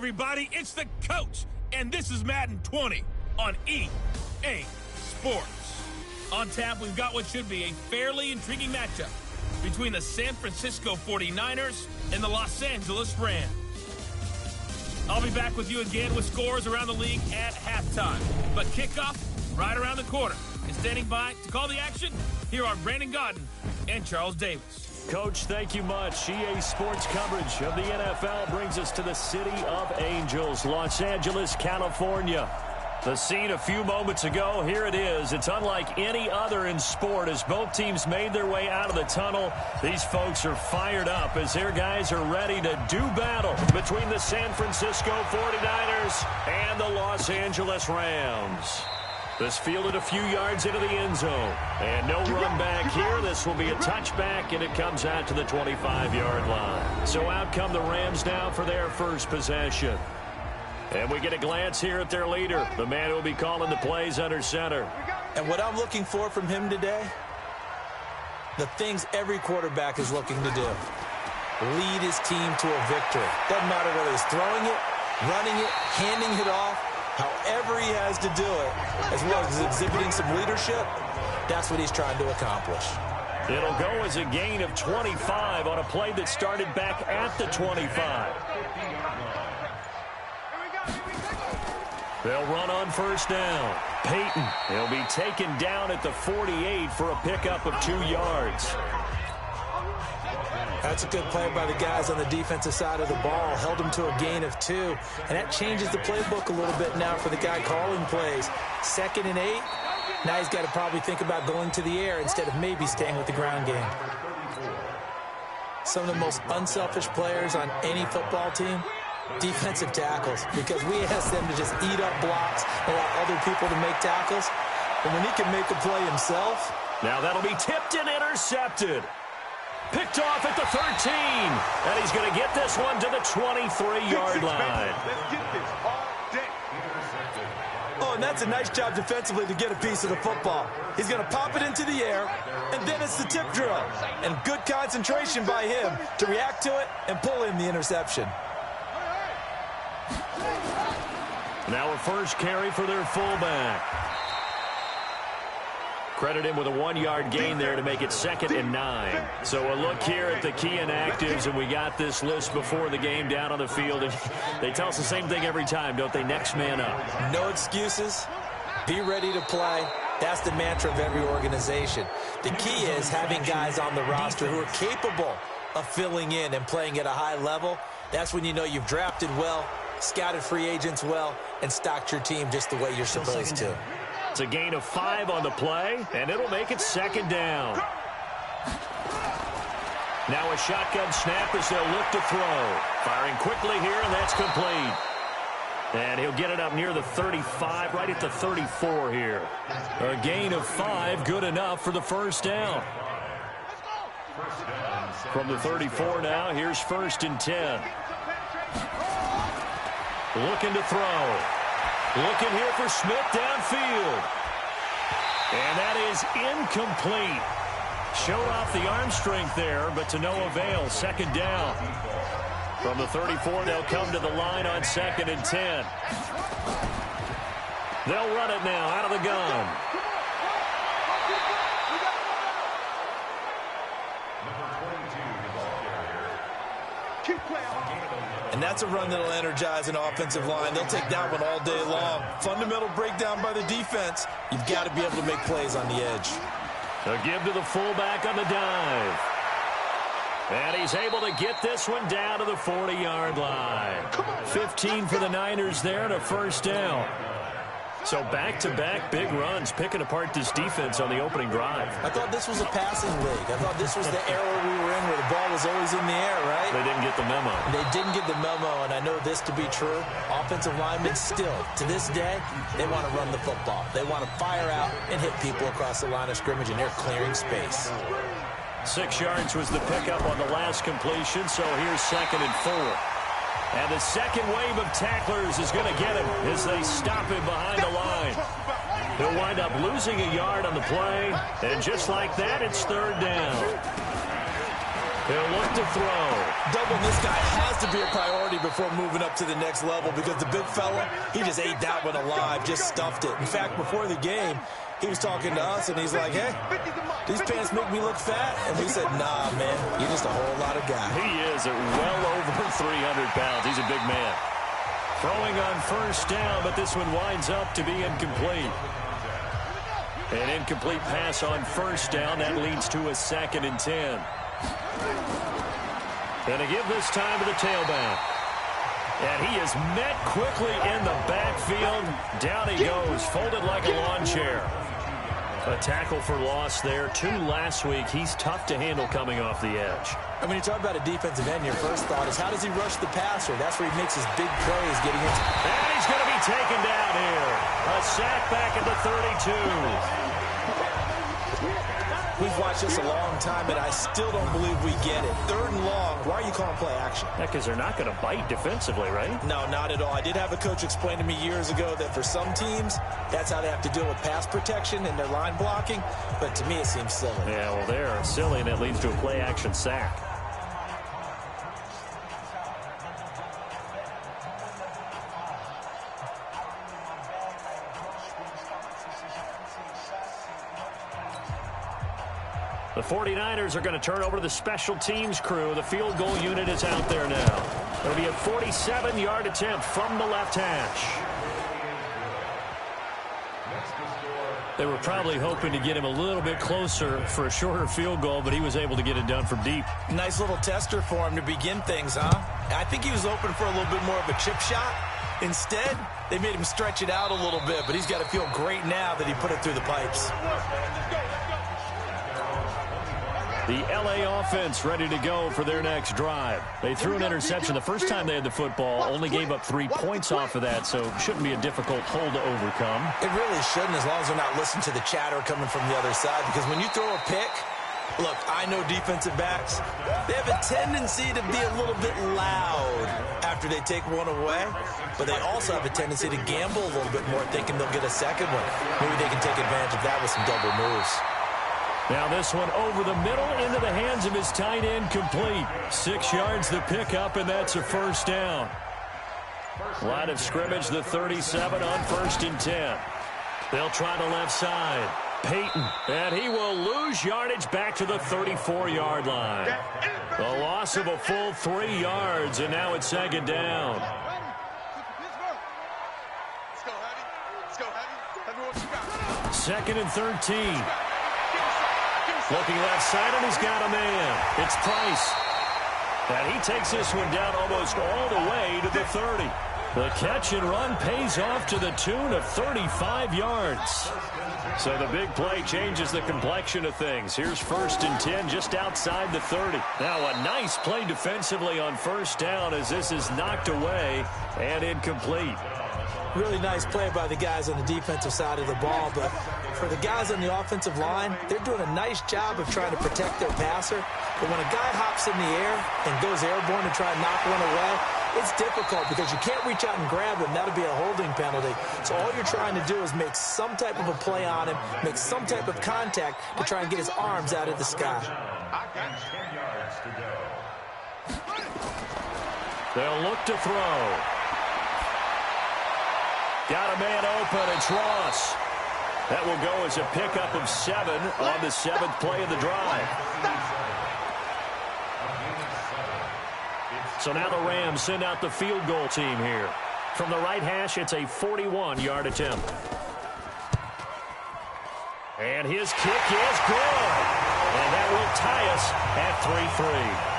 everybody, it's the coach, and this is Madden 20 on EA Sports. On tap, we've got what should be a fairly intriguing matchup between the San Francisco 49ers and the Los Angeles Rams. I'll be back with you again with scores around the league at halftime. But kickoff right around the corner. And standing by to call the action, here are Brandon Godden and Charles Davis. Coach, thank you much. EA Sports coverage of the NFL brings us to the City of Angels, Los Angeles, California. The scene a few moments ago, here it is. It's unlike any other in sport as both teams made their way out of the tunnel. These folks are fired up as their guys are ready to do battle between the San Francisco 49ers and the Los Angeles Rams. This fielded a few yards into the end zone. And no run back here. This will be a touchback, and it comes out to the 25-yard line. So out come the Rams now for their first possession. And we get a glance here at their leader, the man who will be calling the plays under center. And what I'm looking for from him today, the things every quarterback is looking to do. Lead his team to a victory. Doesn't matter whether he's throwing it, running it, handing it off, however he has to do it, as well as exhibiting some leadership, that's what he's trying to accomplish. It'll go as a gain of 25 on a play that started back at the 25. They'll run on first down. Peyton, he'll be taken down at the 48 for a pickup of 2 yards. That's a good play by the guys on the defensive side of the ball. Held him to a gain of 2. And that changes the playbook a little bit now for the guy calling plays. 2nd and 8. Now he's got to probably think about going to the air instead of maybe staying with the ground game. Some of the most unselfish players on any football team, defensive tackles, because we ask them to just eat up blocks, allow other people to make tackles. But when he can make a play himself. Now that'll be tipped and intercepted. Picked off at the 13. And he's going to get this one to the 23-yard line. Let's get this all day. Oh, and that's a nice job defensively to get a piece of the football. He's going to pop it into the air, and then it's the tip drill. And good concentration by him to react to it and pull in the interception. Now a first carry for their fullback. Credit him with a 1-yard gain there to make it 2nd and 9. So a look here at the key inactives, and we got this list before the game down on the field. And they tell us the same thing every time, don't they? Next man up. No excuses. Be ready to play. That's the mantra of every organization. The key is having guys on the roster who are capable of filling in and playing at a high level. That's when you know you've drafted well, scouted free agents well, and stocked your team just the way you're supposed to. It's a gain of 5 on the play, and it'll make it 2nd down. Now a shotgun snap as they'll look to throw. Firing quickly here, and that's complete. And he'll get it up near the 35, right at the 34 here. A gain of 5, good enough for the first down. From the 34 now, here's 1st and 10. Looking to throw. Looking here for Smith downfield. And that is incomplete. Showed off the arm strength there, but to no avail. 2nd down. From the 34, they'll come to the line on 2nd and 10. They'll run it now out of the gun. And that's a run that'll energize an offensive line. They'll take that one all day long. Fundamental breakdown by the defense. You've got to be able to make plays on the edge. A give to the fullback on the dive. And he's able to get this one down to the 40-yard line. 15 for the Niners there and a first down. So back-to-back big runs, picking apart this defense on the opening drive. I thought this was a passing league. I thought this was the era we were in where the ball was always in the air, right? They didn't get the memo. They didn't get the memo, and I know this to be true. Offensive linemen still, to this day, they want to run the football. They want to fire out and hit people across the line of scrimmage, and they're clearing space. 6 yards was the pickup on the last completion, so here's 2nd and 4. And the second wave of tacklers is going to get him as they stop him behind the line. He'll wind up losing a yard on the play, and just like that, it's 3rd down. He'll look to throw. Doubling this guy has to be a priority before moving up to the next level because the big fella, he just ate that one alive, just stuffed it. In fact, before the game, he was talking to us, and he's like, hey, these pants make me look fat. And we said, nah, man, you're just a whole lot of guy. He is at well over 300 pounds. He's a big man. Throwing on first down, but this one winds up to be incomplete. An incomplete pass on first down. That leads to a 2nd and 10. Going to give this time to the tailback. And he is met quickly in the backfield. Down he goes, folded like a lawn chair. A tackle for loss there. 2 last week. He's tough to handle coming off the edge. And when you talk about a defensive end, your first thought is, how does he rush the passer? That's where he makes his big plays getting into. And he's going to be taken down here. A sack back at the 32. We've watched this a long time, and I still don't believe we get it. 3rd and long. Why are you calling play action? Because they're not going to bite defensively, right? No, not at all. I did have a coach explain to me years ago that for some teams, that's how they have to deal with pass protection and their line blocking. But to me, it seems silly. Yeah, well, they're silly, and it leads to a play action sack. The 49ers are going to turn over to the special teams crew. The field goal unit is out there now. It'll be a 47-yard attempt from the left hash. They were probably hoping to get him a little bit closer for a shorter field goal, but he was able to get it done from deep. Nice little tester for him to begin things, huh? I think he was open for a little bit more of a chip shot. Instead, they made him stretch it out a little bit, but he's got to feel great now that he put it through the pipes. The L.A. offense ready to go for their next drive. They threw an interception the first time they had the football, only gave up 3 points off of that, so shouldn't be a difficult hole to overcome. It really shouldn't, as long as they're not listening to the chatter coming from the other side, because when you throw a pick, look, I know defensive backs, they have a tendency to be a little bit loud after they take one away, but they also have a tendency to gamble a little bit more, thinking they'll get a second one. Maybe they can take advantage of that with some double moves. Now this one over the middle into the hands of his tight end, complete. 6 yards the pickup, and that's a first down. Line of scrimmage, the 37 on 1st and 10. They'll try the left side. Peyton, and he will lose yardage back to the 34-yard line. A loss of a full 3 yards, and now it's 2nd down. Second and 13. Looking left side, and he's got a man. It's Price. And he takes this one down almost all the way to the 30. The catch and run pays off to the tune of 35 yards. So the big play changes the complexion of things. Here's 1st and 10 just outside the 30. Now a nice play defensively on first down as this is knocked away and incomplete. Really nice play by the guys on the defensive side of the ball, but for the guys on the offensive line, they're doing a nice job of trying to protect their passer. But when a guy hops in the air and goes airborne to try and knock one away, it's difficult because you can't reach out and grab him. That'll be a holding penalty. So all you're trying to do is make some type of a play on him, make some type of contact to try and get his arms out of the sky. They'll look to throw. Got a man open. It's Ross. That will go as a pickup of 7 on the 7th play of the drive. So now the Rams send out the field goal team here. From the right hash, it's a 41-yard attempt. And his kick is good. And that will tie us at 3-3.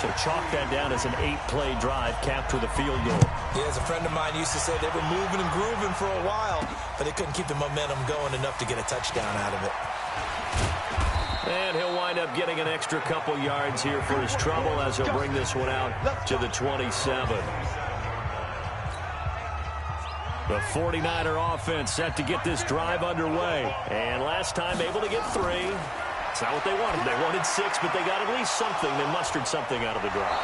So chalk that down as an 8-play drive capped with a field goal. Yeah, as a friend of mine used to say, they were moving and grooving for a while, but they couldn't keep the momentum going enough to get a touchdown out of it. And he'll wind up getting an extra couple yards here for his trouble as he'll bring this one out to the 27. The 49er offense set to get this drive underway. And last time able to get 3. It's not what they wanted. They wanted 6, but they got at least something. They mustered something out of the drive.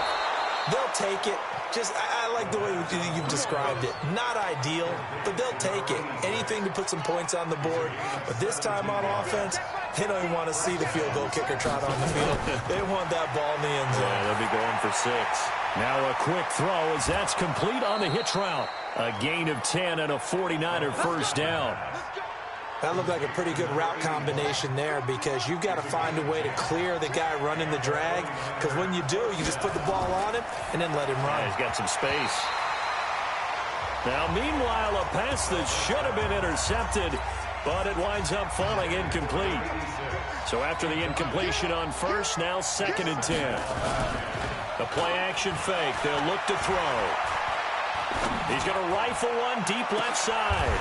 They'll take it. Just, I like the way you've described it. Not ideal, but they'll take it. Anything to put some points on the board. But this time on offense, They don't even want to see the field goal kicker trot on the field. They want that ball in the end zone. Yeah, they'll be going for 6. Now a quick throw as that's complete on the hitch route. A gain of 10 and a 49er first down. That looked like a pretty good route combination there because you've got to find a way to clear the guy running the drag, because when you do, you just put the ball on him and then let him run. Yeah, he's got some space. Now, meanwhile, a pass that should have been intercepted, but it winds up falling incomplete. So after the incompletion on first, now 2nd and 10. The play-action fake. They'll look to throw. He's going to rifle one deep left side.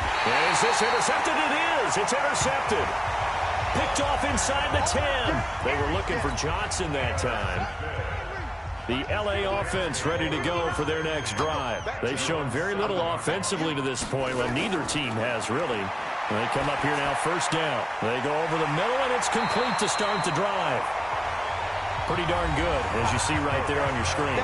Is this intercepted? It is. It's intercepted. Picked off inside the 10. They were looking for Johnson that time. The L.A. offense ready to go for their next drive. They've shown very little offensively to this point. Well, neither team has, really. They come up here now, first down. They go over the middle, and it's complete to start the drive. Pretty darn good, as you see right there on your screen.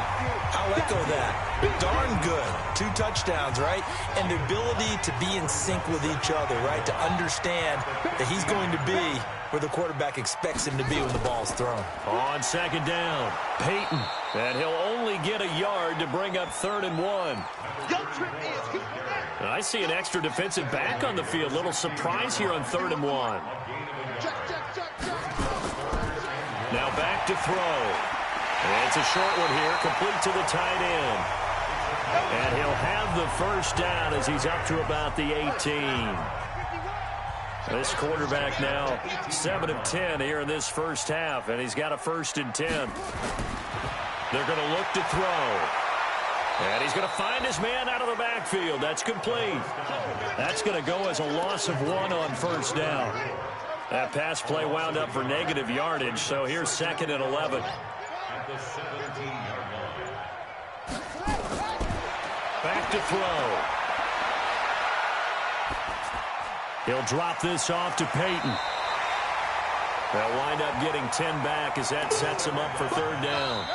I'll echo that. Darn good. 2 touchdowns, right? And the ability to be in sync with each other, right? To understand that he's going to be where the quarterback expects him to be when the ball's thrown. On 2nd down, Peyton. And he'll only get a yard to bring up 3rd and 1. I see an extra defensive back on the field. Little surprise here on 3rd and 1. Now back to throw. And it's a short one here, complete to the tight end. And he'll have the first down as he's up to about the 18. This quarterback now 7 of 10 here in this first half, and he's got a 1st and 10. They're going to look to throw. And he's going to find his man out of the backfield. That's complete. That's going to go as a loss of 1 on first down. That pass play wound up for negative yardage, so here's 2nd and 11. Back to throw. He'll drop this off to Peyton. They'll wind up getting 10 back as that sets him up for 3rd down.